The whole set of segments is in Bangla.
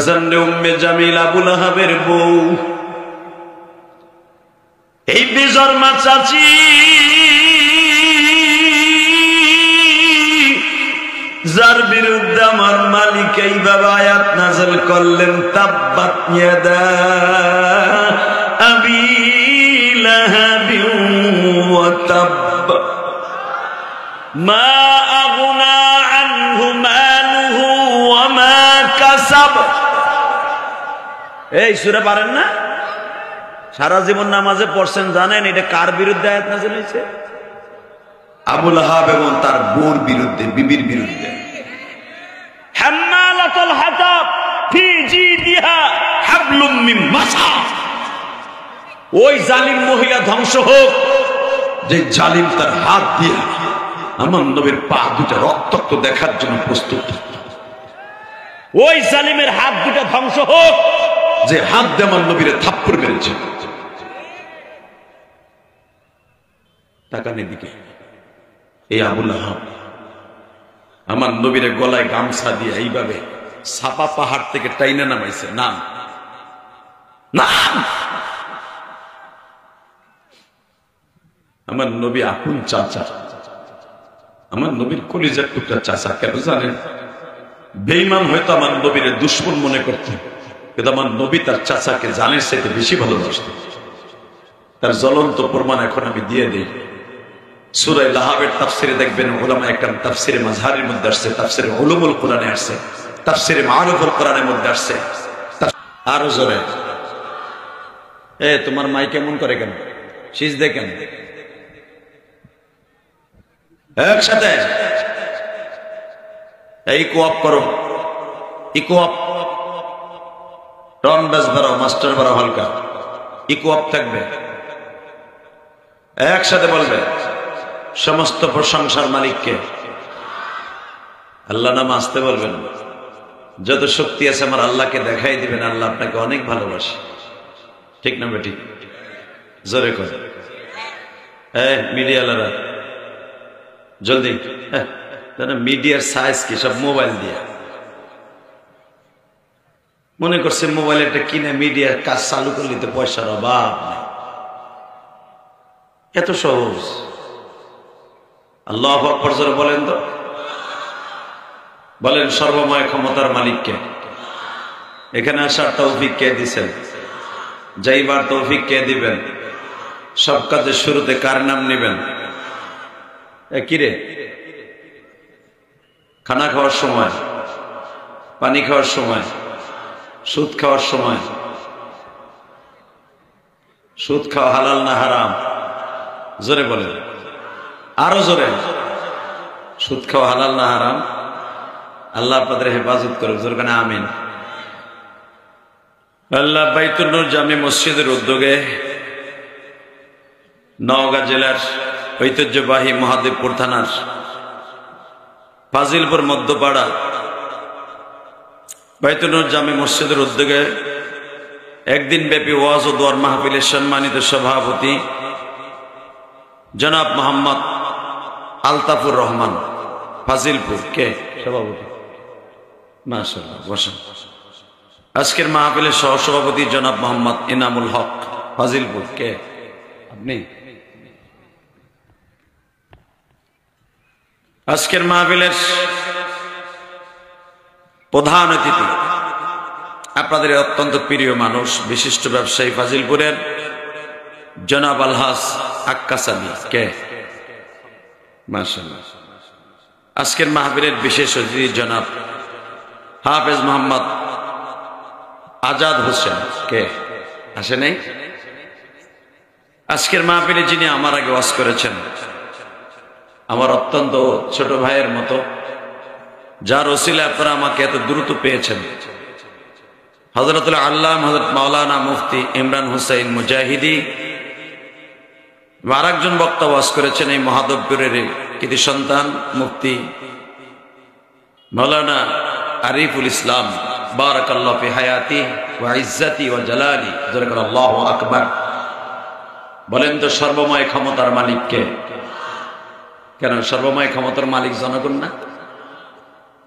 প্রচন্ড উম্মে জামিল আবু লাহাবের বউ, এই বেজন্মা চাচি যার বিরুদ্ধে আমার মালিক এইভাবে আয়াত নাযিল করলেন, তাব্বাত ইয়াদা আবি লাহাবি ওয়া তাব মা আগনা আনহু মালুহু ওয়া মা কাসাব। এই সূরা পারেন না? সারা জীবন নামাজে পড়ছেন, জানেন এটা কার বিরুদ্ধে আয়াত নাযিল হয়েছে? আবু লাহাব এবং তার বউর বিরুদ্ধে, বিবির বিরুদ্ধে। হাম্মালাতুল হাতাব ফি জিদিহা হাবলুম মিন মাসাদ। ওই জালিম মহিলা ধ্বংস হোক যে জালিম তার হাত দিয়ে আমার নবীর পা দুটা রক্তাক্ত দেখার জন্য প্রস্তুত। ওই জালিমের হাত দুটা ধ্বংস হোক যে হাত দিয়ে আমার নবীরে থাপ্পড় মেরেছে। তাকান এদিকে, এই আবু লাহাব আমার নবীরে গলায় গামছা দিয়ে এইভাবে সাপা পাহাড় থেকে টাইনা নামাইছে। নাম নাম আমার নবী আপন চাচা, আমার নবীর কলিজার টুকরা চাচা। কেন জানেন? বেঈমান হয়তো আমার নবীরে দুশমন মনে করত, কিন্তু আমার নবী তার চাচাকে জানের চাইতে বেশি ভালোবাসত। তার জ্বলন্ত প্রমাণ এখন আমি দিয়ে দিই। সূরা লাহাবের তাফসিরে দেখবেন, উলামা একরাম তাফসিরে মাযহারের মধ্যে আসছে, তাফসিরে উলুমুল কোরআনে আসছে, তাফসিরে মাআরিফুল কোরআনের মধ্যে আসছে। আরো জোরে, তোমার মাই কেমন করে কেন? সিজদে কেন? একসাথে এই কোয়াপ করো, ইকোয়াপ, টন বেস বাড়াও, মাস্টার বাড়াও হালকা, ইকোয়াপ থাকবে। একসাথে বলবে, সমস্ত প্রশংসার মালিককে। আল্লাহ নাম আসতে বলবেন। যত শক্তি আছে আমার আল্লাহকে দেখাই দিবেন। আল্লাহ আপনাকে অনেক ভালোবাসে। ঠিক না বেটি? জোরে করে মিডিয়ালারা জলদি। মিডিয়ার সাইজ কি? সব মোবাইল দিয়ে মনে করছে মোবাইল একটা কিনে মিডিয়ার কাজ চালু করলে তো পয়সার অভাব নেই। এত সহজ। আল্লাহু আকবার জোরে বলেন তো। বলেন সর্বময় ক্ষমতার মালিককে। এখানে আসার তৌফিক কে দিছেন? যাইবার তৌফিক কে দিবেন? সব কাজের শুরুতে কার নাম নেবেন? কিরে, খানা খাওয়ার সময়, পানি খাওয়ার সময়, সুদ খাওয়ার সময়, সুদ খাওয়া হালাল না হারাম? জোরে বলেন, আরো জোরে। সুদ খাওয়া হালাল না হারাম? আল্লাহ আপনাদের হেফাজত করুক। জোরে কেন আমিন। আল্লাহ বাইতুল নূর জামে মসজিদের উদ্যোগে নওগাঁ জেলার ঐতিহ্যবাহী মহাদেবপুর থানার ফাজিলপুর মধ্যপাড়া বাইতুল নূর জামে মসজিদের উদ্যোগে একদিন ব্যাপী ওয়াজ ও দোয়ার মাহফিলের সম্মানিত সভাপতি জনাব মোহাম্মদ আলতাফুর রহমান ফাজিলপুর কে সভাপতি? মাশাআল্লাহ, বসেন। আজকের মাহফিলের সহসভাপতি জনাব মোহাম্মদ ইনামুল হক ফাজিলপুর কে? আপনি। আজকের মাহফিলের প্রধান অতিথি আপনাদের অত্যন্ত প্রিয় মানুষ, বিশিষ্ট ব্যবসায়ী ফাজিলপুরের জনাব আলহাজ আক্কাস আলী কে? মাশাআল্লাহ। আজকের মাহফিলের বিশেষ অতিথি জনাব হাফেজ মোহাম্মদ আজাদ হোসেন কে? আসে নাই? আজকের মাহফিলে যিনি আমার আগে ওয়াজ করেছেন, আমার অত্যন্ত ছোট ভাইয়ের মতো, যার ওসিলা আপনারা আমাকে এত দ্রুত পেয়েছেন, হযরতুল আল্লামা হযরত মাওলানা মুফতি ইমরান হুসাইন মুজাহিদি। আরেকজন বক্তা ওয়াজ করেছেন এই মহাদবপুরের কৃতি সন্তান মুফতি মাওলানা আরিফুল ইসলাম, বারাকাল্লাহু ফি হায়াতি ওয়া ইজ্জতি ওয়া জালালি। আল্লাহু আকবার। বলেন তো সর্বময় ক্ষমতার মালিক কে? কেন সর্বময় ক্ষমতার মালিক জনগণ না?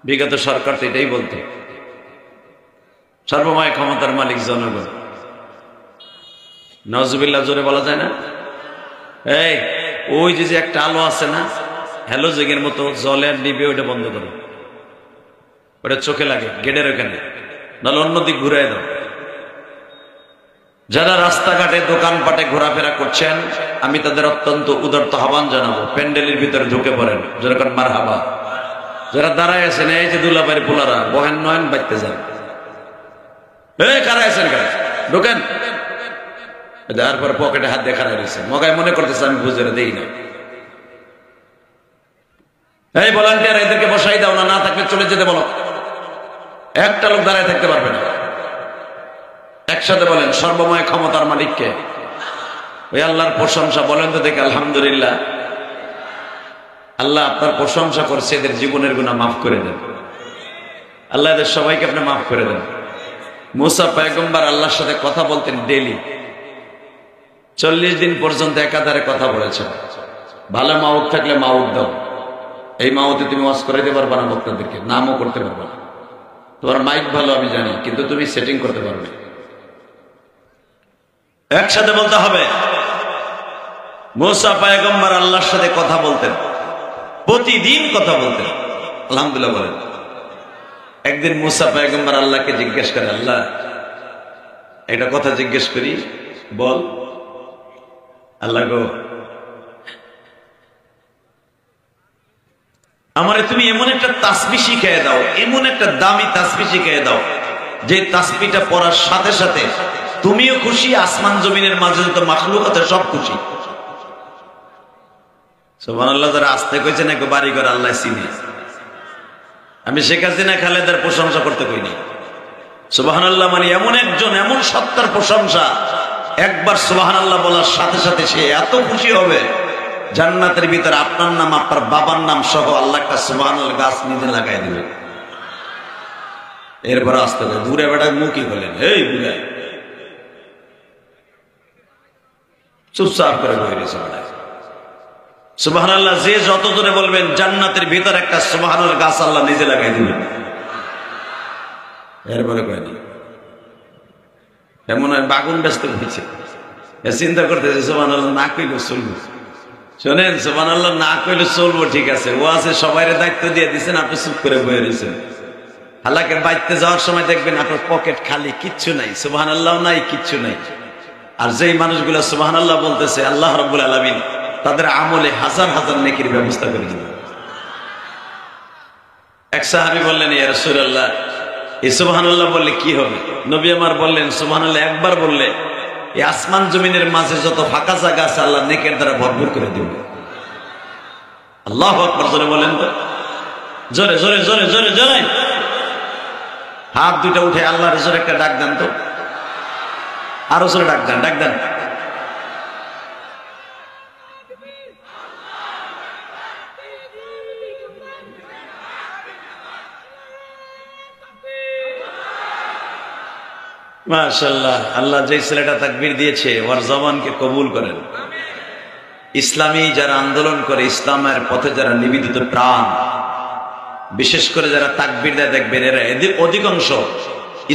বিগত সরকার তো এটাই বলতো, সর্বময় ক্ষমতার মালিক জনগণ। নাউজুবিল্লাহ জোরে বলা যায় না? এই ওই যে একটা আলো আছে না, হ্যালোজেনের মতো জলে আর নিবে, ওইটা বন্ধ করো, ওটা চোখে লাগে গেটের ওখানে, নাহলে অন্যদিক ঘুরাই দাও। যারা রাস্তাঘাটে দোকানপাটে ঘোরাফেরা করছেন, আমি তাদের অত্যন্ত উদারত আহ্বান জানাবো, প্যান্ডেলের ভিতরে ঢুকে পড়েন, যেরকম মারহাবা। যারা দাঁড়ায় আছেন, এই যে দুলাবাড়ি পোলারা, বহেন নয়ন বাইতে যান, এই কারা আছেন, কারা ঢুকেন। তারপর পকেটে হাত দিয়ে খারাপ রয়েছে, মগায় মনে করতেছে আমি বুঝে দেই না। এই ভলান্টিয়ার, এদেরকে বসাই দাও, না থাকলে চলে যেতে বলো। একটা লোক দাঁড়ায় থাকতে পারবে না। একসাথে বলেন, সর্বময় ক্ষমতার মালিককে। ওই আল্লাহর প্রশংসা বলেন তো দেখে। আলহামদুলিল্লাহ। আল্লাহ আপনার প্রশংসা করছে, এদের জীবনের গুনাহ মাফ করে দেন আল্লাহ, এদের সবাইকে আপনি মাফ করে দেন। মুসা পয়গম্বর আল্লাহর সাথে কথা বলতেন ডেইলি, 40 দিন পর্যন্ত একাধারে কথা বলেছেন। ভালো মাউত থাকলে মাউত দাও, এই মাউতে তুমি ওয়াজ করাইতে পারবা না, বক্তাদেরকে নামও করতে পারবা না। তোমার মাইক ভালো আমি জানি, কিন্তু তুমি সেটিং করতে পারবে। একসাথে বলতে হবে। মুসা পয়গম্বর আল্লাহর সাথে কথা বলতেন, প্রতিদিন কথা বলতেন। আলহামদুলিল্লাহ বলেন। একদিন মুসা পয়গম্বর আল্লাহকে জিজ্ঞেস করে, আল্লাহ একটা কথা জিজ্ঞেস করি, বল। আল্লাহ গো, আমারে তুমি এমন একটা তাসবিহ শিখিয়ে দাও, এমন একটা দামি তাসবিহ শিখিয়ে দাও, যে তাসবিহটা পড়ার সাথে সাথে তুমিও খুশি, আসমান জমিনের মাঝে যত মাখলুক আছে সব খুশি। সুবহানাল্লাহ। যারা আসতে কইছে না বাড়ি ঘর আল্লাহ চিনে। আমি শেখ হাসিনা খালেদার প্রশংসা করতে কইনি। সুবহানাল্লাহ মানে এমন একজন, এমন সত্তার প্রশংসা, একবার সুবহানাল্লাহ বলার সাথে সাথে সে এত খুশি হবে, জান্নাতের ভিতরে আপনার নাম, আপনার বাবার নাম সহ আল্লাহ একটা সুবহানাল্লাহ গাছ নিজে লাগাই দিবে। এরপর আসতে হবে, দূরে বেটা মুখই বলেন, এই বুড়া চুপচাপ করে বই রয়েছে বেটা। সুবহানাল্লাহ যে যত দূরে বলবেন, জান্নাতের ভিতরে একটা সুবহানাল্লাহ গাছ আল্লাহ নিজে লাগাই দিবেন। এরপরে কয়নি এমন হয় বাগুন ব্যস্ত হয়েছে, চিন্তা করতেছে সুবহানাল্লাহ না কইলে চলবো। শোনেন, সুবহানাল্লাহ না কইলে চলবো ঠিক আছে, ও আছে সবাইরে দায়িত্ব দিয়ে দিচ্ছেন, আপনি চুপ করে বয়ে রয়েছেন। হালাকে বাইতে যাওয়ার সময় দেখবেন আপনার পকেট খালি, কিচ্ছু নাই, সুবহানাল্লাহ নাই, কিচ্ছু নাই। আর যেই মানুষগুলো সুবহানাল্লাহ বলতেছে, আল্লাহ রাব্বুল আলামিন তাদের আমলে হাজার হাজার নেকির ব্যবস্থা করে দিবেন। এক সাহাবী বললেন, ইয়া রাসূলুল্লাহ, এই সুবহানাল্লাহ বললে কি হবে? নবী আমার বললেন, সুবহানাল্লাহ একবার বললে এই আসমান জমিনের মাঝে যত ফাঁকা জায়গা আছে আল্লাহ নেকের দ্বারা ভরপুর করে দিবে। আল্লাহু আকবার। জোরে বলেন তো, জোরে জোরে জোরে জোরে জোরে। হাত দুইটা উঠে আল্লাহর জোরে একটা ডাক দেন তো, আরো জোরে ডাক দেন, ডাক দেন। মাশাআল্লাহ। আল্লাহ যে ছেলেটা তাকবীর দিয়েছে, ওর জবানকে কবুল করেন। ইসলামী যারা আন্দোলন করে, ইসলামের পথে যারা নিবেদিত প্রাণ, বিশেষ করে যারা তাকবীর দেয়, দেখবেন এরা অধিকাংশ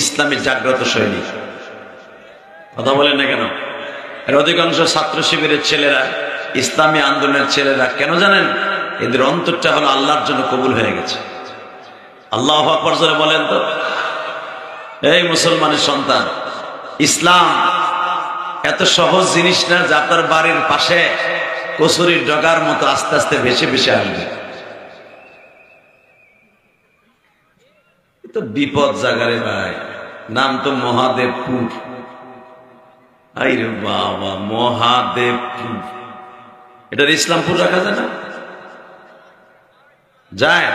ইসলামী জাগ্রত সৈনিক। কথা বলেন না কেন? এর অধিকাংশ ছাত্র শিবিরের ছেলেরা, ইসলামী আন্দোলনের ছেলেরা। কেন জানেন? এদের অন্তরটা হলো আল্লাহর জন্য কবুল হয়ে গেছে। আল্লাহু আকবার জোরে বলেন তো। এই মুসলমানের সন্তান, ইসলাম এত সহজ জিনিস না যে আপনার বাড়ির পাশে কচুরির ডগার মতো আস্তে আস্তে ভেসে ভেসে আসবে। তো বিপদ জাগারে ভাই, নাম তো মহাদেবপুর। আইরে বাবা, মহাদেবপুর, এটার ইসলামপুর রাখা যায় না? যায়।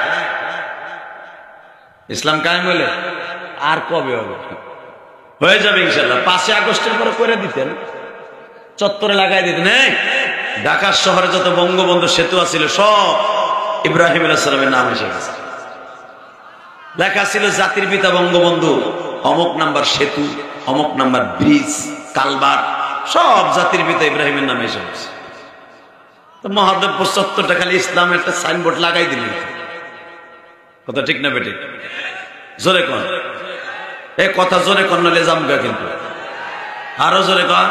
ইসলাম কায়েম হলে আর কবে হবে? হয়ে যাবে ইনশাল্লাহ। 5 আগস্টের পরে করে দিতেন, চত্বরে লাগাই দিতেন। ঢাকার শহরে যত বঙ্গবন্ধু সেতু আছিল সব ইব্রাহিম আলাইহিস সালামের নাম এসে গেছে। লেখা ছিল জাতির পিতা বঙ্গবন্ধু, অমুক নাম্বার সেতু, অমুক নাম্বার ব্রিজ, কালভার্ট, সব জাতির পিতা ইব্রাহিমের নামে এসে গেছে। তো মহাদেবপুর চত্বরটা খালি ইসলামের একটা সাইনবোর্ড লাগাই দিলেন। কথা ঠিক না বেটে? জোরে কোন? এ কথা জোরে কন্নলে জামগা, কিন্তু আরো জোরে কন।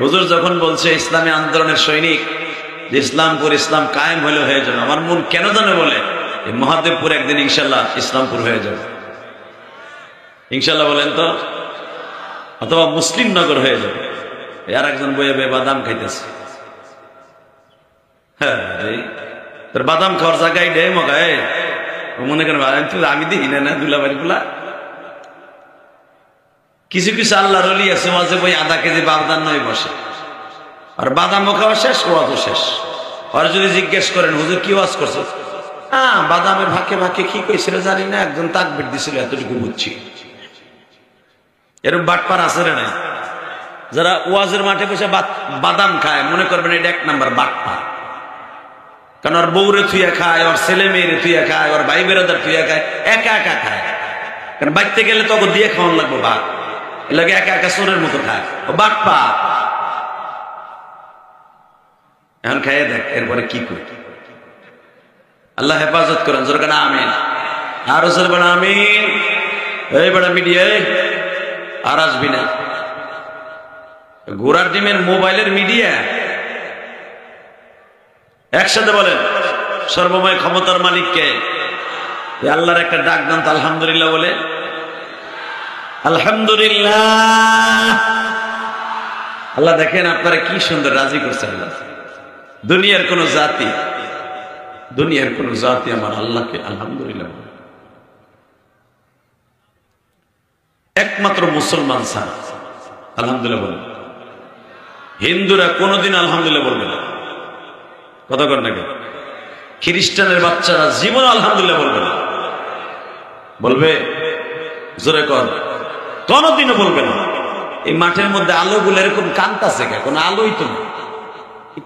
হুজুর যখন বলছে ইসলামী আন্দোলনের সৈনিক যে ইসলামপুর ইসলাম কায়েম হলে হয়ে যাবে, আমার মন কেন জানে বলে এই মহাদেবপুর একদিন ইনশাল্লাহ ইসলামপুর হয়ে যাবে, ইনশাল্লাহ বলেন তো, অথবা মুসলিম নগর হয়ে যাবে। আর একজন বইয়ে বয়ে বাদাম খাইতেছে, হ্যাঁ তোর বাদাম খাওয়ার জায়গায় ডে মগায় মনে করেন আমি দেখি না দুলাবাড়ি গুলা। কিছু কিছু আল্লাহর ওলি আছে মাঝে বই আধা কেজি বাদাম নয় বসে, আর বাদামও খাওয়া শেষ, ওয়াজও শেষ। আর যদি জিজ্ঞেস করেন হুজুর কি ওয়াজ করছে, হ্যাঁ বাদামের ভাগে ভাগে কি কইছিল জানি না, একজন তাকবীর দিছিল এতটুকু বুঝছি। এরকম বাটপার আছে রে নাই, যারা ওয়াজের মাঠে বসে বাদাম খায় মনে করবেন এটা এক নাম্বার বাটপার। কারণ ওর বউরে থুইয়া খায়, ওর ছেলে মেয়েরে থুইয়া খায়, ওর ভাই বেরোদার থুইয়া খায়, একা একা খায়। কারণ বাইতে গেলে তখন দিয়ে খাওয়ান লাগবো ভাত, এর লাগে একা একা চোরের মতো খায়, ও বাটপার। এখন খাইয়ে দেখ এরপরে কি করি। আল্লাহ হেফাজত করেন, জোর কানা আমিন, আরো জোর বানা আমিন। এই বড় মিডিয়া আর আসবি না, ঘোড়ার ডিমের মোবাইলের মিডিয়া একসাথে বলেন সর্বময় ক্ষমতার মালিককে। আল্লাহর একটা ডাক দান তো আলহামদুলিল্লাহ বলে, আলহামদুলিল্লাহ। আল্লাহ দেখেন আপনারা কি সুন্দর রাজি করছেন। দুনিয়ার কোন জাতি, দুনিয়ার কোন জাতি আমার আল্লাহকে আলহামদুলিল্লাহ বলে, একমাত্র মুসলমান ছাড়া আলহামদুলিল্লাহ বলে। হিন্দুরা কোনদিন আলহামদুলিল্লাহ বলবে না, কথা কর না কেন? খ্রিস্টানের বাচ্চারা জীবন আলহামদুলিল্লাহ বলবে না, বলবে জোরে কর, কোনদিনও বলবে না। এই মাঠের মধ্যে আলোগুলো এরকম কান্তাছে কে? কোনো আলোই তো না,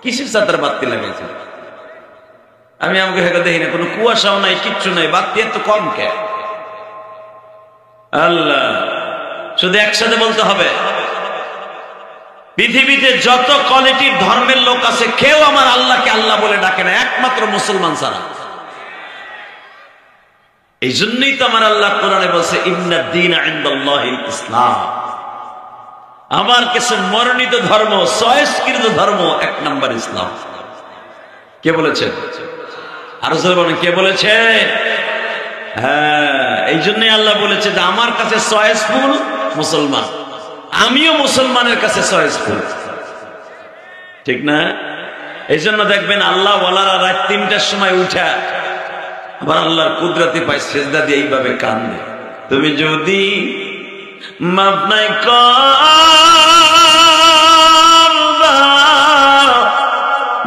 কিসের চাতার বাতি লাগাইছে? আমি আমাকে হেঁকে দেখি না, কোনো কুয়াশাও নাই, কিচ্ছু নাই, বাতি এত কম কে? আল্লাহ, শুধু একসাথে বলতে হবে পৃথিবীতে যত কোয়ালিটির ধর্মের লোক আছে কেউ আমার আল্লাহকে আল্লাহ বলে ডাকে না, একমাত্র মুসলমান ছাড়া। এই জন্যই তো আমার আল্লাহ কোরআনে বলছে ইন্নাদ দীন ইনদাল্লাহিল ইসলাম, আমার কাছে মনোনীত ধর্ম, সহস্কৃত ধর্ম এক নাম্বার ইসলাম। কে বলেছে? আরো জোরে বলেন, কে বলেছে? হ্যাঁ, এই জন্যই আল্লাহ বলেছে যে আমার কাছে সহজফুল মুসলমান, আমিও মুসলমানের কাছে সহজফুল, ঠিক না? এই জন্য দেখবেন আল্লাহ ওয়ালারা রাত 3টার সময় উঠা আবার আল্লাহর কুদরতি পায় সেজদা দিয়ে এইভাবে কান্দে, তুমি যদি মাফ নাই করবা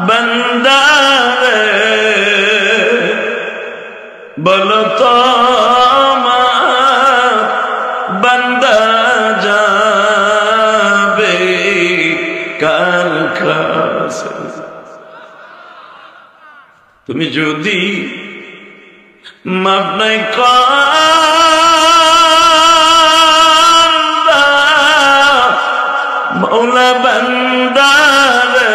বান্দারে, বলো তো বান্দা যাবে কার কাছে? তুমি যদি মাফ নাই করবা মৌলা বান্দারে,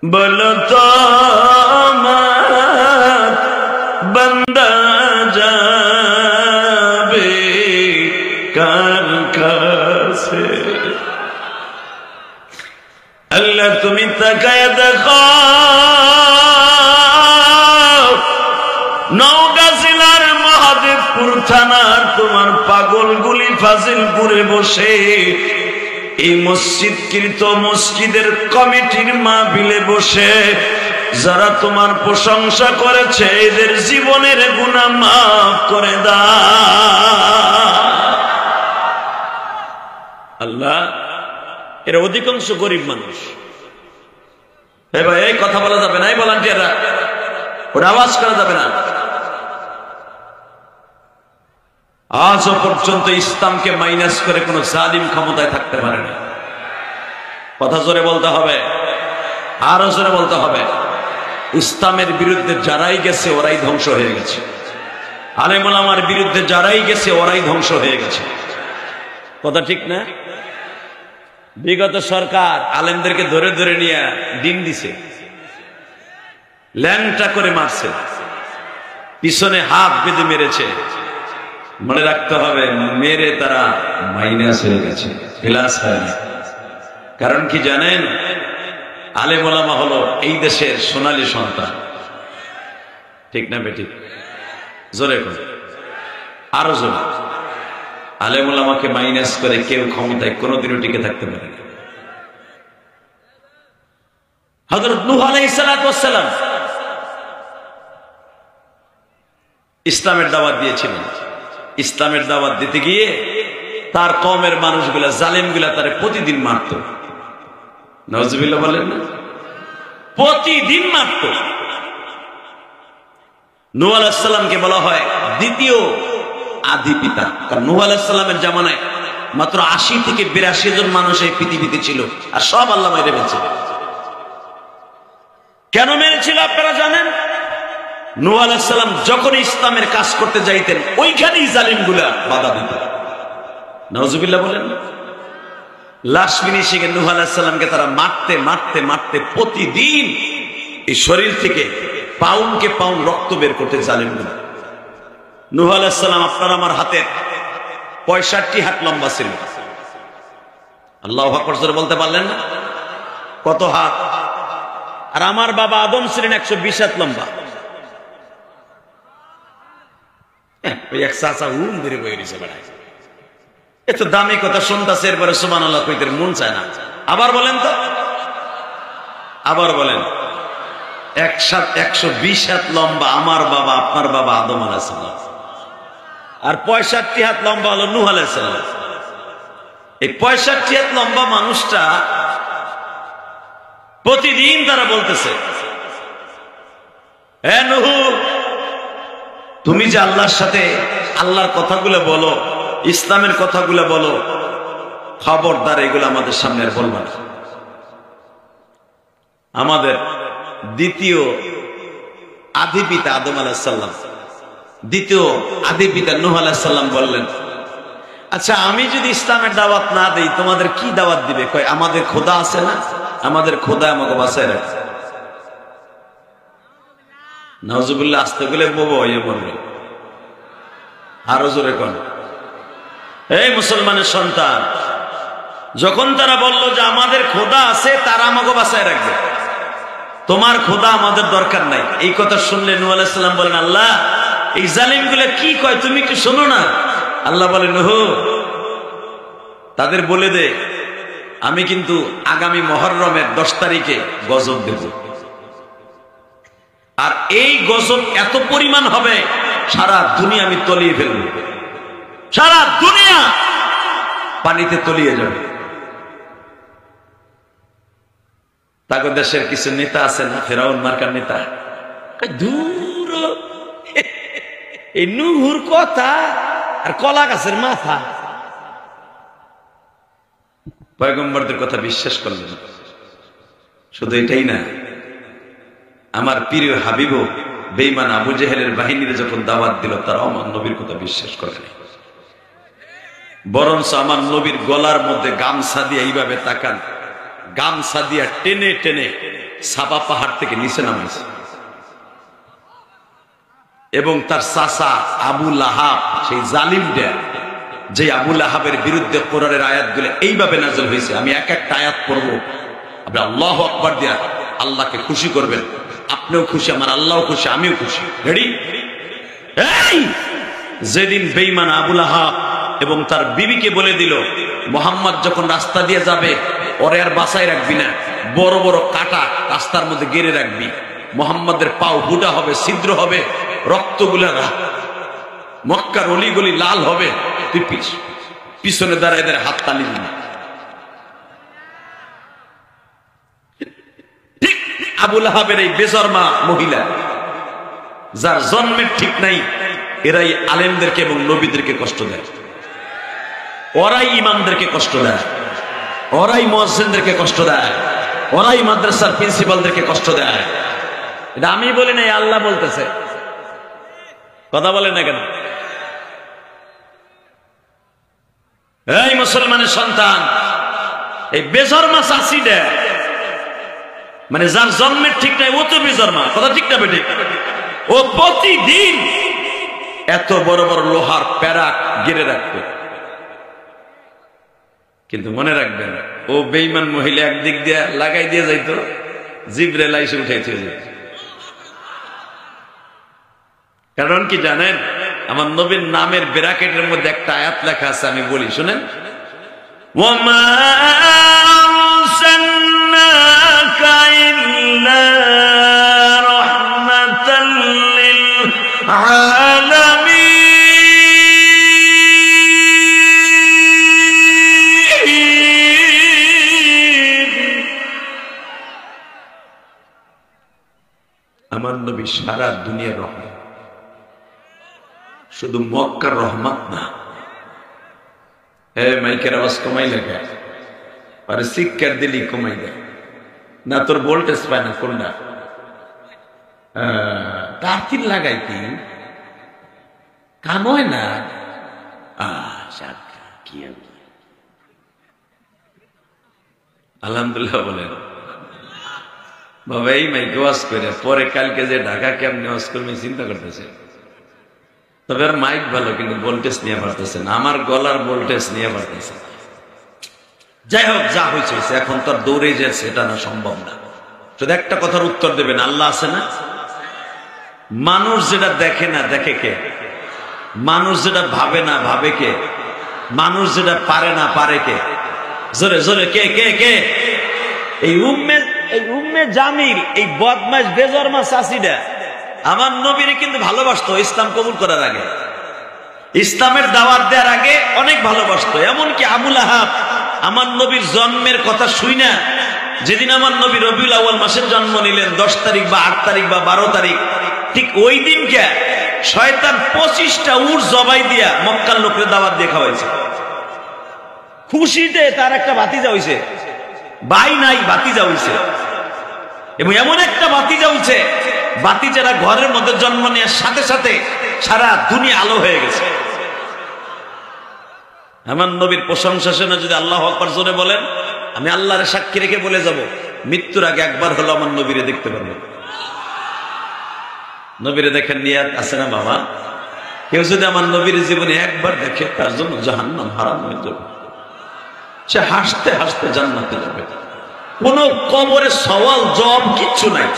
বলো তো বান্দা যাবে কার কাছে? আল্লাহ তুমি তাকায় দেখো, নওগাঁ জেলার মহাদেবপুর থানার তোমার পাগলগুলি ফাজিলপুরে বসে এই মসজিদকৃত মসজিদের কমিটির মাহফিলে বসে যারা তোমার প্রশংসা করেছে এদের জীবনের গুনাহ মাফ করে দাও আল্লাহ। এরা অধিকাংশ গরিব মানুষ। ভাই এই কথা বলা যাবে না, এই ভলান্টিয়াররা ওরা আওয়াজ করা যাবে না। আজও পর্যন্ত ইসলামকে মাইনাস করে কোন জালিম ক্ষমতায় থাকতে পারে না। কথা জোরে বলতে হবে, আরো জোরে বলতে হবে। ইসলামের বিরুদ্ধে যারাই গেছে ওরাই ধ্বংস হয়ে গেছে, আলেম ওলামার বিরুদ্ধে যারাই গেছে ওরাই ধ্বংস হয়ে গেছে। কথা ঠিক না? বিগত সরকার আলেমদেরকে ধরে ধরে নিয়ে ডিম দিছে, ল্যাংটা করে মারছে। পিছনে হাত বেঁধে মেরেছে, মনে রাখতে হবে মেরে তারা মাইনাস হয়ে গেছে, প্লাস হয়নি। কারণ কি জানেন, আলেম ওলামা হলো এই দেশের সোনালী সন্তান, ঠিক না বেঠিক? জোরে করে, আরো জোরে। আলেম ওলামাকে মাইনাস করে কেউ ক্ষমতায় কোনোদিনও টিকে থাকতে পারে না। হযরত নূহ আলাইহিস সালাম ইসলামের দাওয়াত দিয়েছিলেন। ইসলামের দাওয়াত দিতে গিয়ে তার কওমের মানুষগুলা, জালেমগুলা তারে প্রতিদিন মারত। নাউজুবিল্লাহ বলেন না? প্রতিদিন মারত। নূহ আলাইহিস সালামকে বলা হয় দ্বিতীয় আদি পিতা। কারণ নূহ আলাইহিস সালামের জামানায় মাত্র ৮০ থেকে ৮২ জন মানুষ এই পৃথিবীতে ছিল, আর সব আল্লাহ মেরে ফেলছিল। কেন মেরেছিল আপনারা জানেন? নূহ আলাইহিস সালাম যখন ইসলামের কাজ করতে যাইতেন ওইখানেই জালিমগুলা বাধা দিত। নাউজুবিল্লাহ বলেন। লাশ ফিনিশিং এ নূহ আলাইহিস সালামকে তারা মারতে মারতে মারতে প্রতিদিন এই শরীর থেকে পাউন্ডকে পাউন্ড রক্ত বের করতে জালিমগুলা। নূহ আলাইহিস সালাম আপনার আমার হাতের 65 হাত লম্বা ছিল। আল্লাহু আকবার জোরে বলতে পারলেন না? কত হাত? আর আমার বাবা আদম ছিলেন 120 হাত লম্বা। ওই এক চাচা উম ধরে বয়ে দিছে বেড়ায়। এত দামি কথা শুনতেছে, এরপরে সুবহানাল্লাহ কইতে মন চায় না। আবার বলেন তো, আবার বলেন। 120 হাত লম্বা আমার বাবা, আপনার বাবা আদম আলাইহিস সালাম, আর 65 হাত লম্বা হলো নূহ আলাইহিস সালাম। এই 65 হাত লম্বা মানুষটা প্রতিদিন তারা বলতেছে, হে নূহ, তুমি যে আল্লাহর সাথে আল্লাহর কথাগুলো বলো, ইসলামের কথাগুলো বলো, খবরদার এগুলো আমাদের সামনে আর বলবা না। আমাদের দ্বিতীয় আদি পিতা আদম আলাইহিস সালাম, দ্বিতীয় আদি পিতা নূহ আলাইহিস সালাম বললেন, আচ্ছা আমি যদি ইসলামের দাওয়াত না দেই তোমাদের কি দাওয়াত দিবে? কয় আমাদের খোদা আছে না, আমাদের খোদা আমাকে বাঁচায় রাখে। নাউজুবিল্লাহ, আসতে গেলে বউ হয়ে বলবে। আরো জোরে কোন? এই মুসলমানের সন্তান, যখন তারা বলল যে আমাদের খোদা আছে, তারা আমাকে বাঁচায় রাখবে, তোমার খোদা আমাদের দরকার নাই, এই কথা শুনলে নূহ আলাইহিস সালাম বলেন, আল্লাহ এই জালিমগুলো কি কয় তুমি কি শোনো না? আল্লাহ বলেন, নূহ তাদের বলে দে আমি কিন্তু আগামী মুহররমের 10 তারিখে গজব দেব, আর এই গজব এত পরিমাণ হবে সারা দুনিয়া আমি তলিয়ে ফেলব, সারা দুনিয়া পানিতে তলিয়ে যাবে। তাকে দেশের কিছু নেতা আছে না, ফেরাউন মার্কার নেতা, দূর এই নূহুর কথা আর কলা গাছের মাথা, পয়গম্বরদের কথা বিশ্বাস করলেন। শুধু এটাই না, আমার প্রিয় হাবিবও বেঈমান আবু জেহেলের বাহিনীরে যখন দাওয়াত দিল, তারা আমার নবীর কথা বিশ্বাস করে নাই, বরঞ্চ আমার নবীর গলার মধ্যে গামছা দিয়ে এইভাবে তাকান, গামছা দিয়া টেনে টেনে সাবা পাহাড় থেকে নিচে নামাইছে। এবং তার চাচা আবু লাহাব, সেই জালিমটা, যে আবু লাহাবের বিরুদ্ধে কোরআনের আয়াতগুলো এইভাবে নাযিল হয়েছে, আমি এক একটা আয়াত পড়বো, আপনি আল্লাহু আকবার দিয়া আল্লাহকে খুশি করবেন, আপনিও খুশি, আমার আল্লাহও খুশি, আমিও খুশি। রেডি? এই যেদিন বেঈমান আবু লাহাব এবং তার বিবিকে বলে দিল, মুহাম্মদ যখন রাস্তা দিয়ে যাবে ওরে আর বাঁচায় রাখবি না, বড় বড় কাটা রাস্তার মধ্যে গেড়ে রাখবি, মুহাম্মদের পাও ফুটা হবে, ছিদ্র হবে, রক্তগুলা মক্কার অলিগলি লাল হবে, তুই পিছনে দাঁড়ায় দাঁড়ায় হাত তালি দিবি। ঠিক আবু লাহাবের এই বেজরমা মহিলা, যার জন্মের ঠিক নাই, এরাই আলেমদেরকে এবং নবীদেরকে কষ্ট দেয়, ওরাই ইমামদেরকে কষ্ট দেয়, ওরাই মুয়াজ্জিনদেরকে কষ্ট দেয়, ওরাই মাদ্রাসার প্রিন্সিপালদেরকে কষ্ট দেয়। এটা আমি বলি না, আল্লাহ বলতেছে। কথা বলেন না কেন? এই মুসলমানের সন্তান, এই বেজরমা চাষিটা, মানে যার জন্মের ঠিক নাই ও তো বেজরমা, কথা ঠিক না বেঠিক? ও প্রতিদিন এত বড় বড় লোহার প্যারাক গিরে রাখতো। কিন্তু মনে রাখবেন, ও বেঈমান মহিলা একদিক দিয়ে লাগাই দিয়ে যাইতো, জিবরাইল এসে উঠাইতে যেত। কারণ কি জানেন, আমার নবীর নামের ব্র্যাকেটের মধ্যে একটা আয়াত লেখা আছে, আমি বলি শুনেন। ওয়ামা আরসালনাকা ইল্লা রাহমাতাল লিল আলামিন। আমার নবী সারা দুনিয়ার রহমত, শুধু মক্কার রহমত না। মাইকের আওয়াজ কমাই লাগে, আরে শিক্ষার দিলি কমাই দেয় না, তোর ভোল্টেজ পায় না কোনটা তার লাগাই কি কাম হয় না। কি আলহামদুলিল্লাহ বলেন বাবা, এই মাইকে ওয়াজ করে পরে কালকে যে ঢাকা কেমনি ওয়াজ করবে চিন্তা করতেছে। তবে আর মাইক ভালো, কিন্তু ভোল্টেজ নিয়ে পারতেছে না, আমার গলার ভোল্টেজ নিয়ে পারতেছে। যাই হোক, যা হয়েছে এখন তো আর দৌড়ে যাচ্ছে এটা না, সম্ভব না। শুধু একটা কথার উত্তর দেবেন, আল্লাহ আছে না? মানুষ যেটা দেখে না দেখে কে? মানুষ যেটা ভাবে না ভাবে কে? মানুষ যেটা পারে না পারে কে? জোরে জোরে কে কে কে? এই উম্মে জামিল, এই বদমাশ বেজরমা চাষিটা আমার নবীরে কিন্তু ভালোবাসতো। ইসলাম কবুল করার আগে, ইসলামের দাওয়াত দেওয়ার আগে অনেক ভালোবাসতো। এমনকি আবু লাহাব আমার নবীর জন্মের কথা শুই না, যেদিন আমার নবী রবিউল আউয়াল মাসের জন্ম নিলেন, 10 তারিখ বা 8 তারিখ বা 12 তারিখ, ঠিক ওই দিনকে শয়তান 25টা উট জবাই দিয়া মক্কার লোকের দাওয়াত দিয়ে খাওয়াইছে। খুশিতে তার একটা ভাতিজা হইছে, ভাই নাই ভাতিজা হইছে, এবং এমন একটা ভাতিজা হইছে, ভাতিজারা ঘরের মধ্যে জন্ম নেওয়ার সাথে সাথে সারা দুনিয়া আলো হয়ে গেছে। আমার নবীর প্রশংসা শুনে যদি আল্লাহু আকবার জোরে বলেন, আমি আল্লাহর সাক্ষী রেখে বলে যাব, মৃত্যুর আগে একবার হলো আমার নবীরে দেখতে পারবেন। নবীরে দেখেন নিয়াত আছে না বাবা? কেউ যদি আমার নবীর জীবনে একবার দেখে, তার জন্য জাহান্নাম হারাম হয়ে যাবে, সে হাসতে হাসতে জান্নাতে যাবে। কোন কবরে সওয়াল জবাব কিচ্ছু নাই।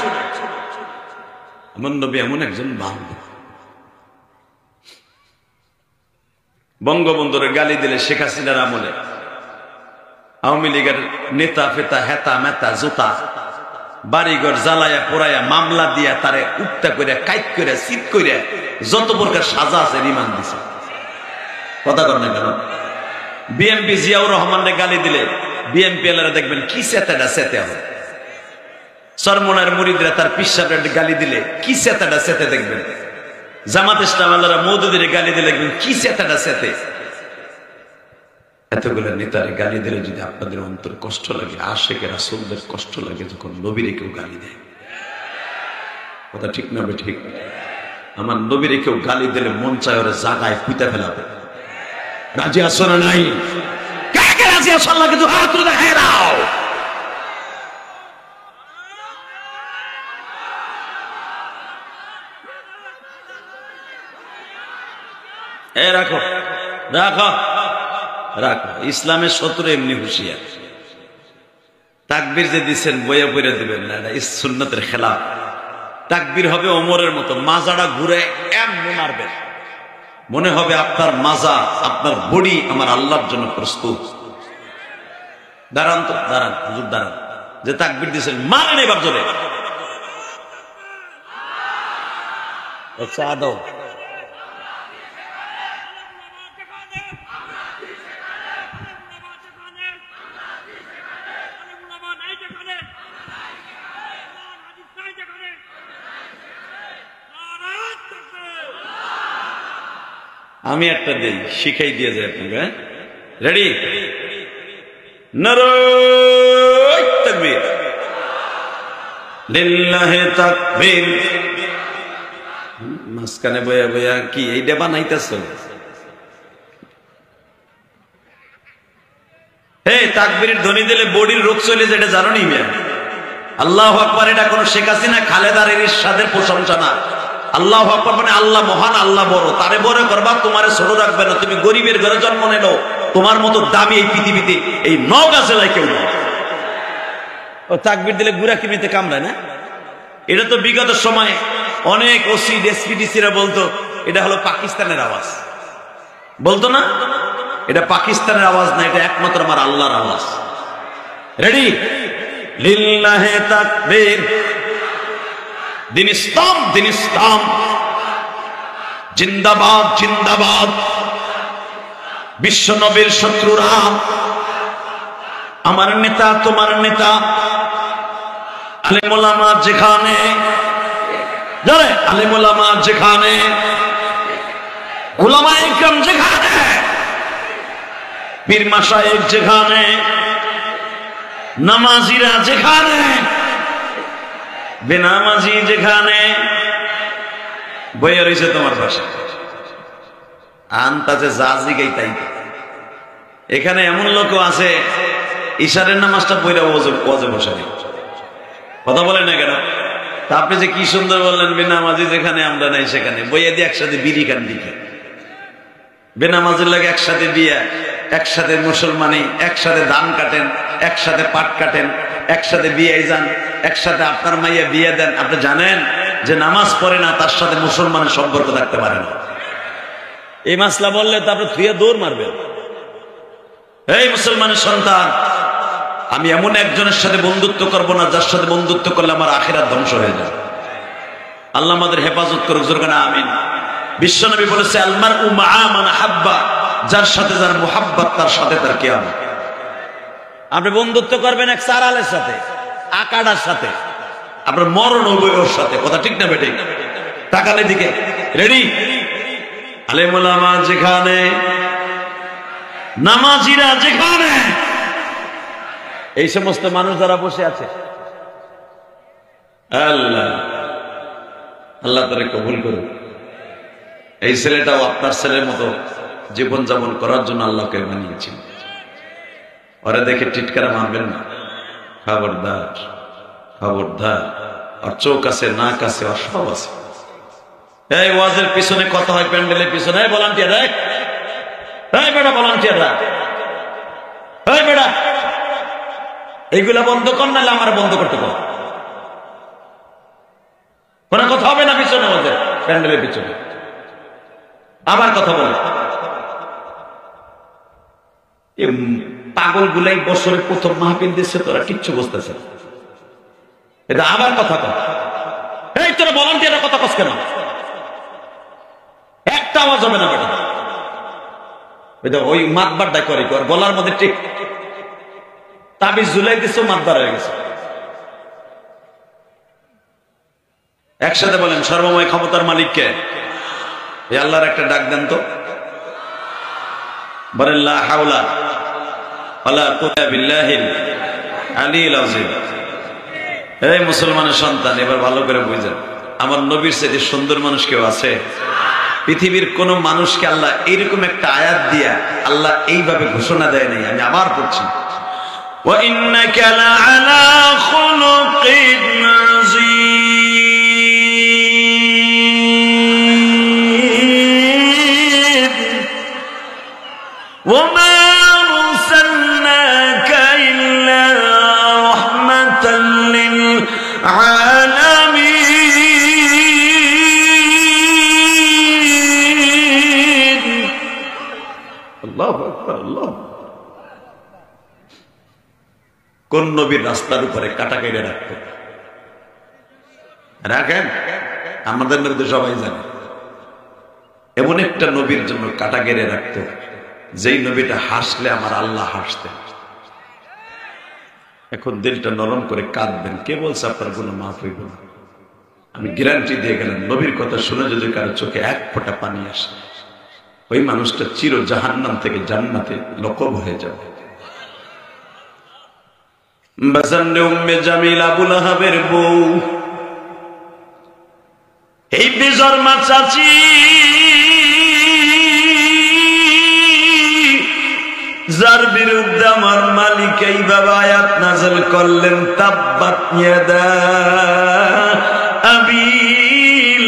আমার নবী এমন একজন বান্দা। বঙ্গবন্ধুরে গালি দিলে শেখ হাসিনার আমলে আওয়ামী লীগের নেতা ফেতা হেতা মেতা জুতা বাড়িঘর জ্বালায়া পোড়ায়া মামলা দিয়া তারে উত্তা করে কাইট করে চিত করে যত প্রকার সাজা আছে রিমান্ড দিছে। কথা কর না কেন? বিএনপি জিয়াউর রহমানরে গালি দিলে বিএনপি এলারা দেখবেন কি সেতাটা সেতে হবে। সরমনার মুরিদরা তার পিসাবের গালি দিলে কি সেতাটা সেতে দেখবেন। জামাত ইসলাম আল্লাহরা মওদুদিরে গালি দিলে দেখবেন কি সেতাটা সেতে। এতগুলো নেতারে গালি দিলে যদি আপনাদের অন্তর কষ্ট লাগে, আশেকে রাসূলদের কষ্ট লাগে যখন নবীরে কেউ গালি দেয়, কথা ঠিক না? ঠিক। আমার নবীরে কেউ গালি দিলে মন চায় ওরা জাগায় পুঁতে ফেলাবে। রাজি আছো না নাই? কে কে রাজি আছো? আল্লাহকে তো হাত তুলে দেখায় দাও। রাখো রাখো রাখো। ইসলামের শত্রু এমনি হুঁশিয়ার। তাকবীর যে দিচ্ছেন বইয়া বইয়া দিবেন না, এটা সুন্নতের খেলাফ। তাকবীর হবে ওমরের মতো, মাজাটা ঘুরে এমনি মারবেন, মনে হবে আপনার মাজা, আপনার বডি আমার আল্লাহর জন্য প্রস্তুত। দাঁড়ান তো, দাঁড়ান হুজুর দাঁড়ান। যে তাকবীর দিচ্ছেন মারেন এবার জোরে। চা দাও। আমি একটা দেই, শিখাই দিয়ে যায় আপনাকে। রেডি? নারায়ে তাকবীর, লিল্লাহি তাকবীর। মাঝখানে বয়া বয়া কি এইটা বানাইতেছ? তাকবীরের ধ্বনি দিলে বডির রোগ চলে যায়, এটা জানো নি? আল্লাহু আকবার। এটা কোন শেখ হাসিনা খালেদার ইরশাদের প্রশংসা না, আল্লাহু আকবার মানে আল্লাহ মহান, আল্লাহ বড়, তারে বড় করবা, তোমারে ছোট রাখবে না। তুমি গরিবের ঘরে জন্ম নিলো, তোমার মতো দামি এই পৃথিবীতে এই নওগাঁ জেলায় কেউ নেই। ও তাকবীর দিলে গুড়া কিমিতে কামড়ায় না। এটা তো বিগত সময়ে অনেক ওসি এসপিডিসিরা বলতো এটা হলো পাকিস্তানের আওয়াজ, বলতো না? এটা পাকিস্তানের আওয়াজ না, এটা একমাত্র আমার আল্লাহর আওয়াজ। রেডি? লিল্লাহে তাকবীর। দিন ইসলাম, দিন ইসলাম জিন্দাবাদ, জিন্দাবাদ। বিশ্ব নবীর শত্রুরা আমার নেতা, তোমার নেতা। আলেম ওলামা যেখানে, আলেম ওলামা যেখানে, উলামায়ে কেরাম যেখানে, পীর মাশায়েখ যেখানে, নামাজিরা যেখানে, বেনামাজি যেখানে, বইয়া রয়েছে তোমার পাশে আনতাছে জাজি গাই তাই। এখানে এমন লোক আছে ইশারের নামাজটা পড়া ওয়াজে বসে নেই, কথা বলেন না কেন? তা আপনি যে কি সুন্দর বললেন, বেনামাজি যেখানে আমরা নাই সেখানে, বইয়া দিয়ে একসাথে বিড়ি খান দিকে। বেনামাজির লাগে একসাথে বিয়া, একসাথে মুসলমানি, একসাথে ধান কাটেন, একসাথে পাট কাটেন, একসাথে বিয়ে যান, একসাথে আপনার মাইয়া বিয়ে দেন। আপনি জানেন যে নামাজ পড়ে না তার সাথে মুসলমানের সম্পর্ক থাকতে পারে না। এই মাসলা বললে তো আপনি থুয়ে দৌড় মারবেন। এই মুসলমানের সন্তান, আমি এমন একজনের সাথে বন্ধুত্ব করবো না যার সাথে বন্ধুত্ব করলে আমার আখিরাত ধ্বংস হয়ে যায়। আল্লাহ আমাদের হেফাজত করুক, জোরে বলেন আমিন। বিশ্বনবী বলেছে আলমারউ মাআ মান হাব্বা, যার সাথে যার মুহাব্বত তার সাথে তার কিয়ামত। আপনি বন্ধুত্ব করবেন এক সারালের সাথে, আকাডার সাথে, আপনার মরণ হবে ওর সাথে, কথা ঠিক না বেঠিক? তাকালে দিকে। রেডি? আলেম ওলামা যেখানে, নামাজিরা যেখানে, এই সমস্ত মানুষ যারা বসে আছে, আল্লাহ আল্লাহ তারে কবুল করুন। এই ছেলেটাও আপনার ছেলের মতো জীবন যাপন করার জন্য আল্লাহকে বানিয়েছেন। ওরা দেখে টিটকারা মারবেন না, খবরদার, খবরদার। আর চোখ আছে, নাক আছে, আর সব আছে। এই ওয়াজের পিছনে কথা হয়, প্যান্ডেলের পিছনে। এই ভলান্টিয়ার, এই বেটা ভলান্টিয়ার, এই বেটা এইগুলা বন্ধ কর, নাহলে আমার বন্ধ করতে কর। কোনো কথা হবে না পিছনে, ওদের প্যান্ডেলের পিছনে আবার কথা বলে। পাগল গুলাই বছরের প্রথম মাহফিল দিচ্ছে, তোরা কিচ্ছু বুঝতেছে না। এটা আবার কথা কর। এই তোরা ভলান্টিয়ারের কথা কস কেন? একটা আওয়াজ হবে না বেটা। ওই মাতবারটা করে গলার মধ্যে ঠিক তাবিজ ঝুলাই দিচ্ছে, মাতবার হয়ে গেছে। একসাথে বলেন সর্বময় ক্ষমতার মালিককে। এই আল্লাহর একটা ডাক দেন তো, বলেন লা হাওলা ওয়ালা কুওয়াতা বিল্লাহিল আলিয়্যিল আযীম। এই মুসলমানের সন্তান, এবার ভালো করে বুঝেন, আমার নবীর চাইতে সুন্দর মানুষ কেউ আছে? পৃথিবীর কোন মানুষকে আল্লাহ এইরকম একটা আয়াত দিয়া আল্লাহ এইভাবে ঘোষণা দেয় নাই। আমি আবার পড়ছি, ওয়া ইন্নাকা লাআলা খুলুকিন আযীম ওয়া মা আরসালনাকা ইল্লা রাহমাতাল লিল আলামিন। আল্লাহু আকবার, আল্লাহু। কোন নবীর রাস্তার উপরে কাটা কেটে রাখতো? রাখেন? আমাদের নবী তো সবাই জানে। এমন একটা নবীর জন্য কাটা কেটে রাখতো, যেই নবীটা হাসলে আমার আল্লাহ হাসতেন। এখন দিলটা নরম করে কাঁদবেন। কে বলছে আপনার কোনো মাফ হইব না? আমি গ্যারান্টি দিয়ে গেলাম, নবীর কথা শুনে যদি কারো চোখে এক ফোঁটা পানি আসে, ওই মানুষটা চির জাহান্নাম থেকে জান্নাতে লকব হয়ে যাবে। বাজারে উম্মে জামিল আবু লাহাবের বউ, এই বেজন্মা চাচি, যার বিরুদ্ধে আমার মালিক এইভাবে আয়াত নাযিল করলেন, তাব্বাত ইয়াদা আবি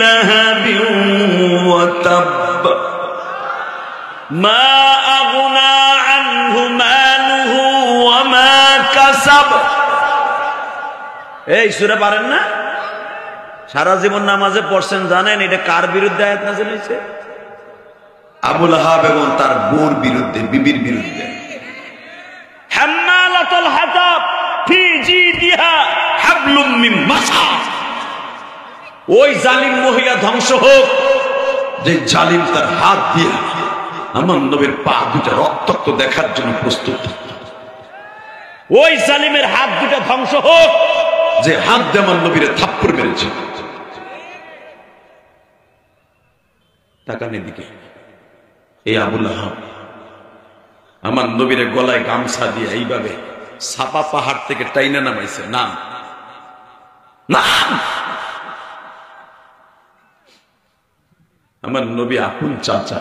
লাহাব وتب ما أغنى عنه ماله وما كسب। এই সূরা পারেন না? সারা জীবন নামাজে পড়ছেন, জানেন এটা কার বিরুদ্ধে আয়াত নাযিল হয়েছে? আবু লাহাব এবং তার বউর বিরুদ্ধে, বিবির বিরুদ্ধে। হাম্মালাতুল হাতাব ফি জিদিহা হাবলুম মিন মাসাদ। ওই জালিম মহিলা ধ্বংস হোক যে জালিম তার হাত দিয়ে আমার নবীর পা দুটা রক্তাক্ত দেখার জন্য প্রস্তুত। ওই জালিমের হাত দুটা ধ্বংস হোক যে হাত দিয়ে আমার নবীরে থাপ্পড় মেরেছে। তাকান এদিকে, এই আবু লাহাব আমার নবীরে গলায় গামছা দিয়ে এইভাবে সাপা পাহাড় থেকে টাইনা নামাইছে। নাম নাম আমার নবী আপন চাচা,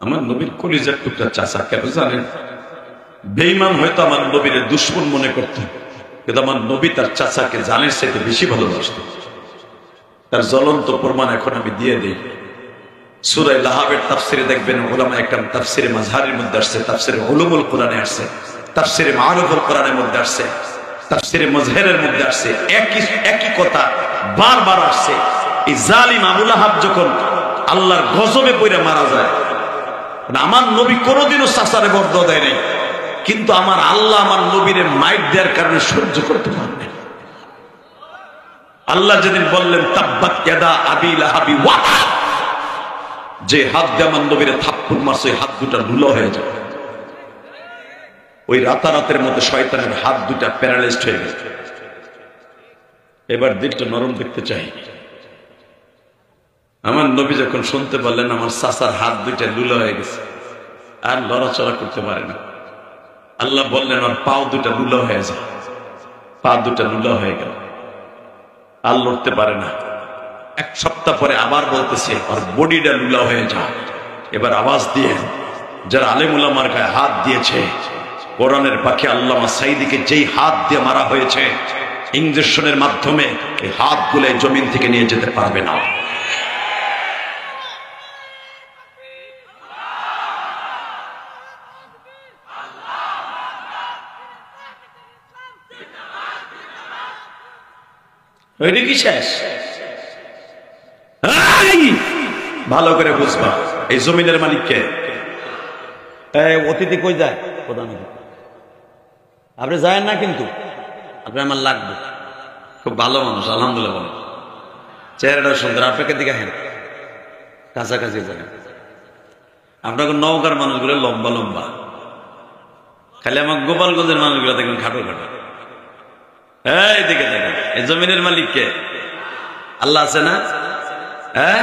আমার নবীর কলিজার টুকরা চাচা। কেন জানেন? বেঈমান হয়তো আমার নবীরে দুশমন মনে করত, কিন্তু আমার নবী তার চাচাকে জানের চাইতে বেশি ভালোবাসত। তার জ্বলন্ত প্রমাণ এখন আমি দিয়ে দিই। সূরা লাহাবের তাফসিরে দেখবেন, উলামা একরাম তাফসিরে মাযহারের মধ্যে আসছে, তাফসিরে উলুমুল কোরআনে আসছে, তাফসিরে মাআরিফুল কোরআনের মধ্যে আসছে, তাফসিরে মুজহিরের মধ্যে আসছে। একই কথা বারবার আসছে। এই জালিম আবু লাহাব যখন আল্লাহর গজবে পড়ে মারা যায়, আমার নবী কোনোদিনও চাচারে বরদোয়া দেয় নাই, কিন্তু আমার আল্লাহ আমার নবীরে মাইট দেওয়ার কারণে সহ্য করতে পারবেন। আল্লাহ যেদিন বললেন তাব্বাত ইয়াদা আবি লাহাবি ওয়া তাব, যে হাত দিয়ে আমার নবীরে থাপ্পড় মারছে হাত দুটা লুলা হয়ে যায়। ওই রাতারাতের মধ্যে শয়তানের হাত দুটা প্যারালাইজড হয়ে গেছে। এবার দিকটা নরম দেখতে চাই। আমার নবী যখন শুনতে পারলেন আমার চাচার হাত দুইটা লুলা হয়ে গেছে, আর লড়াচড়া করতে পারে না, আল্লাহ বললেন ওর পাও দুটা লুলা হয়ে যায়। পা দুটা লুলা হয়ে গেল, আর লড়তে পারে না। এক সপ্তাহ পরে আবার বলতেছে ওর বডিটা লুলা হয়ে যায়। এবার আওয়াজ দিয়ে যারা আলেম উলামার গায়ে হাত দিয়েছে, কোরআনের পাখি আল্লামা সাঈদীকে যেই হাত দিয়ে মারা হয়েছে ইঞ্জেকশনের মাধ্যমে, এই হাতগুলো জমিন থেকে নিয়ে যেতে পারবে না। ওইটা কি শেষ? ভালো করে বুঝবা, এই জমিনের মালিককে। অতিথি কই যায়? প্রধান আপনি যায় না, কিন্তু আপনি আমার লাগবে। খুব ভালো মানুষ, আলহামদুলিল্লাহ বলেন, চেহারাটা সুন্দর। আপনাকে দিকে হেন কাছাকাছি যায়। আপনাকে নওগাঁর মানুষগুলো লম্বা লম্বা, খালি আমার গোপালগঞ্জের মানুষগুলো দেখবেন খাটো খাটো। এই দিকে দেখেন, এই জমিনের মালিককে আল্লাহ আছে না? হ্যাঁ,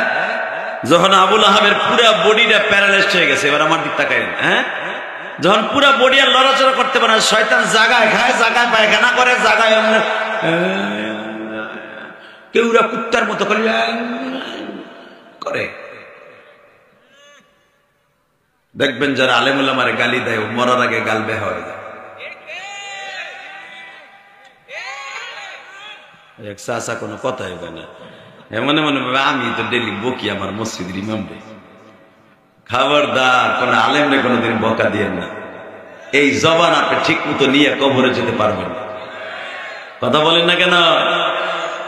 যখন আবু লাহাবের পুরা বডিটা প্যারালাইজড হয়ে গেছে, এবার আমার দিক তাকাই। হ্যাঁ, যখন পুরা বডি আর লড়াচড়া করতে পারে, শয়তান জায়গায় খায়, জায়গায় পায়খানা করে, জায়গায় কেউরা কুত্তার মতো করে। দেখবেন যারা আলেম উলামারে গালি দেয়, মরার আগে গাল বের হয়ে যায়। চাচা কোনো কথাই হয় না, এমন মনে ভাবে আমি তো ডেলি বকি আমার মসজিদের ইমামরে। খবরদার, কোন আলেমরে কোনোদিন বকা দিয়ে না। এই জবান আপনি ঠিক মতো নিয়ে কবরে যেতে পারবেন না। কথা বলেন না কেন?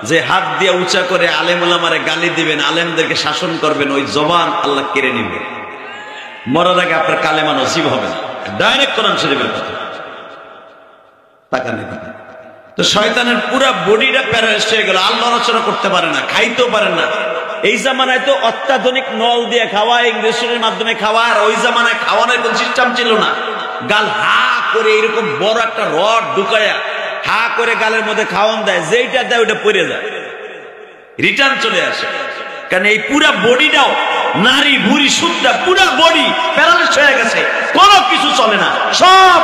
যে হাত দিয়ে উঁচা করে আলেম উলামারে গালি দিবেন, আলেমদেরকে শাসন করবেন, ওই জবান আল্লাহ কেড়ে নিবে। মরার আগে আপনার কালেমা নসিব হবে না। ডাইরেক্ট কোরআন শরীফের কথা। টাকা নেবেন তো শয়তানের পুরা বডিটা প্যারালাইজড হয়ে গেল, আর নড়াচড়া করতে পারে না, খাইতেও পারে না। এই জামানায় তো অত্যাধুনিক নল দিয়ে খাওয়া, ইঞ্জেকশনের মাধ্যমে খাওয়া, আর ওই জামানায় খাওয়ানোর কোন সিস্টেম ছিল না। গাল হা করে এরকম বড় একটা রড ঢুকায়া হা করে গালের মধ্যে খাওয়ান দেয়, যেইটা দেয় ওইটা পড়ে যায়, রিটার্ন চলে আসে। কারণ এই পুরা বডিটাও নারী ভুড়ি সুদ্ধা পুরা বডি প্যারালাইজড হয়ে গেছে, কোনো কিছু চলে না, সব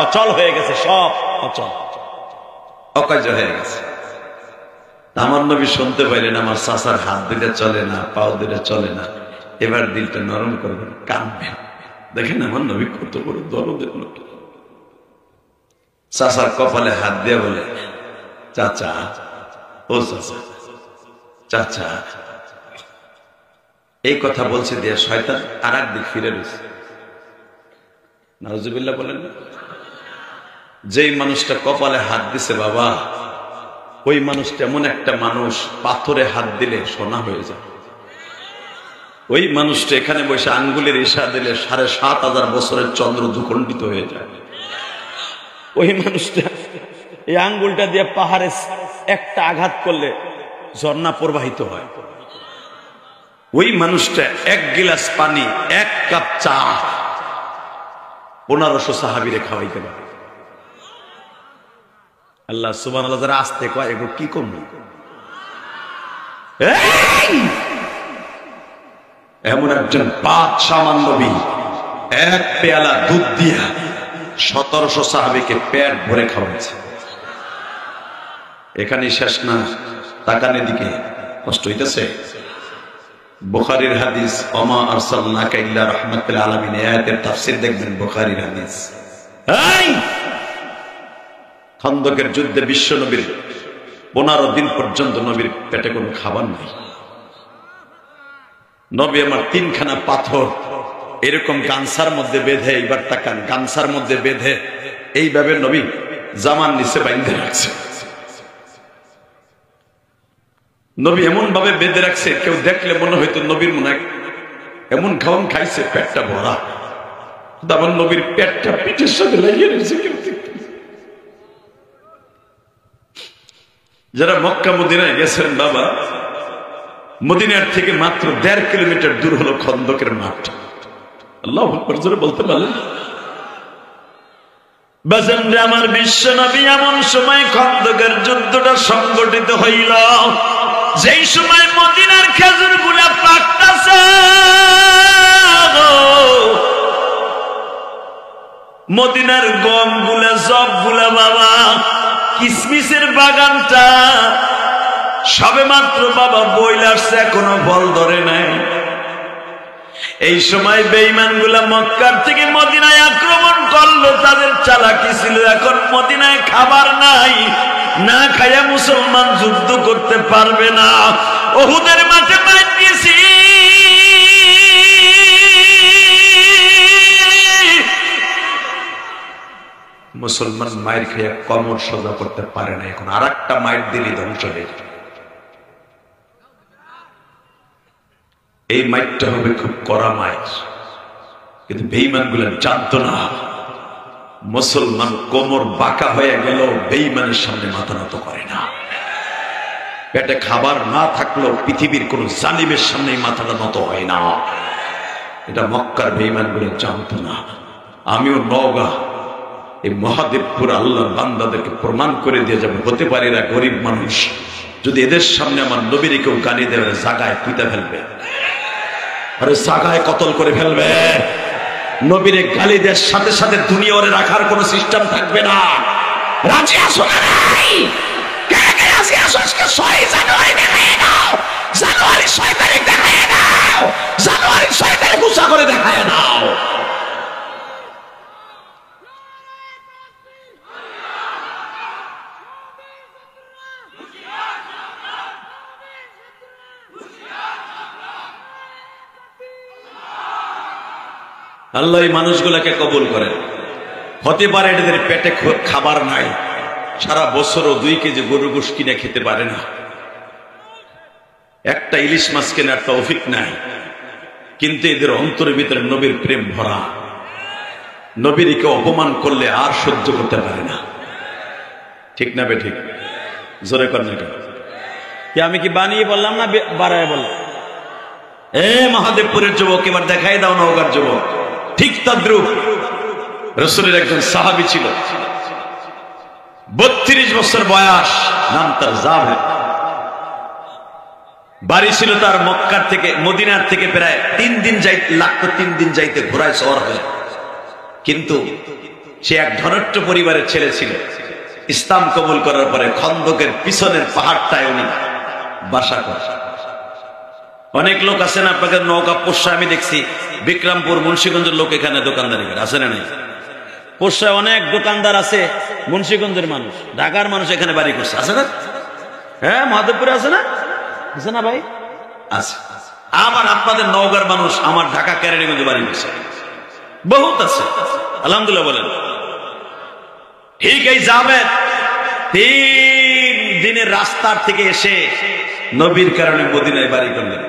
অচল হয়ে গেছে, সব অচল অকার্য হয়ে গেছে। আমার নবী শুনতে পাইলেন আমার চাচার হাত দুটা চলে না, পাও দুটা চলে না। এবার দিলটা নরম করবেন, কাঁদবেন। দেখেন আমার নবী কত বড় দরদের লোক। চাচার কপালে হাত দিয়ে বলে, চাচা, ও চাচা, চাচা, এই কথা বলছে দিয়ে শয়তান আর একদিক ফিরে রয়েছে। নাউজুবিল্লাহ বলেন। যেই মানুষটা কপালে হাত দিছে বাবা, ওই মানুষটা এমন একটা মানুষ, পাথরে হাত দিলে সোনা হয়ে যায়। ওই মানুষটা এখানে বসে আঙ্গুলের ইশারা দিলে ৭,৫০০ বছরের চন্দ্র দুখণ্ডিত হয়ে যায়। ওই মানুষটা এই আঙ্গুলটা দিয়ে পাহাড়ে একটা আঘাত করলে ঝর্ণা প্রবাহিত হয়। ওই মানুষটা এক গিলাস পানি, এক কাপ চা ১৫০০ সাহাবীরে খাওয়াইতে পারে। আল্লাহ সুবহানাল্লাহ, যারা আসতে কয় এগুলো কি করবো, এমন একজন বাদশাহ নবী এক পেয়ালা দুধ দিয়া ১৭০০ সাহাবীকে পেট ভরে খাওয়াইছে। এখানে শেষ না, তাকানে দিকে কষ্ট হইতেছে। বুখারীর হাদিস, ওমা আরসালনাকা ইল্লা রাহমাতাল আলামিন, আয়াতের তাফসীর দেখবেন বুখারীর হাদিস। খন্দকের যুদ্ধে বিশ্ব নবীর ১৫ দিন পর্যন্ত নবীর পেটে কোনো খাবার নাই। নবী আমার ৩খানা পাথর এরকম গামছার মধ্যে বেঁধে, এইবার তাকান, গামছার মধ্যে বেঁধে এইভাবে নবী জামান নিচে বাইন্ধে রাখছে। নবী এমন ভাবে বেঁধে রাখছে, কেউ দেখলে মনে হয়তো নবীর মনে এমন খাওয়ান খাইছে, পেটটা ভরা। আমার নবীর পেটটা পিঠের সাথে লাগিয়ে রয়েছে। যারা মক্কা মদিনায় গেছেন বাবা, মদিনার থেকে মাত্র ১.৫ কিলোমিটার দূর হলো খন্দকের মাঠ। আল্লাহু আকবার জোরে বলতে পারলেন? বাজানরে আমার বিশ্ব নবী এমন সময় খন্দকের যুদ্ধটা সংগঠিত হইল, যেই সময় মদিনার খেজুর গুলা পাকতাছে, মদিনার গম গুলা, জব গুলা বাবা, কিসমিসের বাগানটা সবে মাত্র বাবা বইল আসছে, এখনো ফল ধরে নাই। এই সময় বেঈমান গুলা মক্কার থেকে মদিনায় আক্রমণ করলো, তাদের চালাকি ছিল। এখন মদিনায় খাবার নাই, না খাইয়া মুসলমান যুদ্ধ করতে পারবে না। উহুদের মাঠে মার দিয়েছি, মুসলমান মায়ের খাইয়া কমর সোজা করতে পারে না। এখন আর একটা মায়ের দিলি ধ্বংস হয়ে যাবে। এই মাইরটা হবে খুব কড়া মাইর, কিন্তু বেঈমান গুলো জানতো না মুসলমান কোমর বাঁকা হয়ে গেল, বেঈমানের সামনে মাথা নত করে না। পেটে খাবার না থাকলেও পৃথিবীর কোন জালিমের সামনে মাথাটা নত হয় না। এটা মক্কার বেঈমান গুলো জানতো না। আমিও নওগাঁ এই মহাদেবপুর আল্লাহ বান্দাদেরকে প্রমাণ করে দিয়ে যাবে, হতে পারে এরা গরিব মানুষ, যদি এদের সামনে আমার নবীর কেউ গালি দেবে, জাগায় কুইতে ফেলবে, আরে জাগায় কতল করে ফেলবে। নবীরে গালি দেওয়ার সাথে সাথে দুনিয়া ওরে রাখার কোন সিস্টেম থাকবে না। রাজি আসো না ভাই? কে কে রাজি আসো? আজকে ৬ জানুয়ারি দেখায় দাও, জানুয়ারি ৬ তারিখ দেখায় দাও, জানুয়ারি ৬ তারিখ উঁচা করে দেখায় দাও। আল্লাহ এই মানুষগুলাকে কবুল করেন। হতে পারে এদের পেটে খাবার নাই, সারা বছরও ২ কেজি গরু গোশ কিনে খেতে পারে না, একটা ইলিশ মাছ কেনার তৌফিক নাই, কিন্তু এদের অন্তরের ভিতরে নবীর প্রেম ভরা। নবীকে অপমান করলে আর সহ্য করতে পারে না। ঠিক না বে ঠিক? জোরে কর না কেন? আমি কি বানিয়ে বললাম না বাড়ায় বললাম? এ মহাদেবপুরের যুবক, এবার দেখাই দাও নওগাঁর যুবক। ঠিক তদ্রুপ রাসূলের একজন সাহাবী ছিল, ৩২ বছর বয়স, নাম তার জাবের। বাড়ি ছিল তার মক্কার থেকে, মদিনার থেকে প্রায় ৩ দিন যাইতে লাগতো, ৩ দিন যাইতে ঘোড়ায় সওয়ার হয়ে। কিন্তু সে এক ধনট্ট পরিবারের ছেলে ছিল। ইসলাম কবুল করার পরে খন্দকের পিছনের পাহাড়টায় উনি বাসা করে। অনেক লোক আছেন আপনাদের নওগাঁ পোষা, আমি দেখছি বিক্রমপুর মুন্সিগঞ্জের লোক এখানে দোকানদারি করে, আছে না নাই? পোষায় অনেক দোকানদার আছে, মুন্সিগঞ্জের মানুষ, ঢাকার মানুষ এখানে বাড়ি করছে, আছে না? হ্যাঁ, মহাদেবপুরে আছে না? আছে না ভাই? আছে। আবার আপনাদের নওগাঁর মানুষ আমার ঢাকা কেরানীগঞ্জে বাড়ি গেছে, বহুত আছে, আলহামদুলিল্লাহ বলেন। ঠিক এই জাবেদ 3 দিনের রাস্তার থেকে এসে নবীর কারণে মদিনায় বাড়ি করলেন।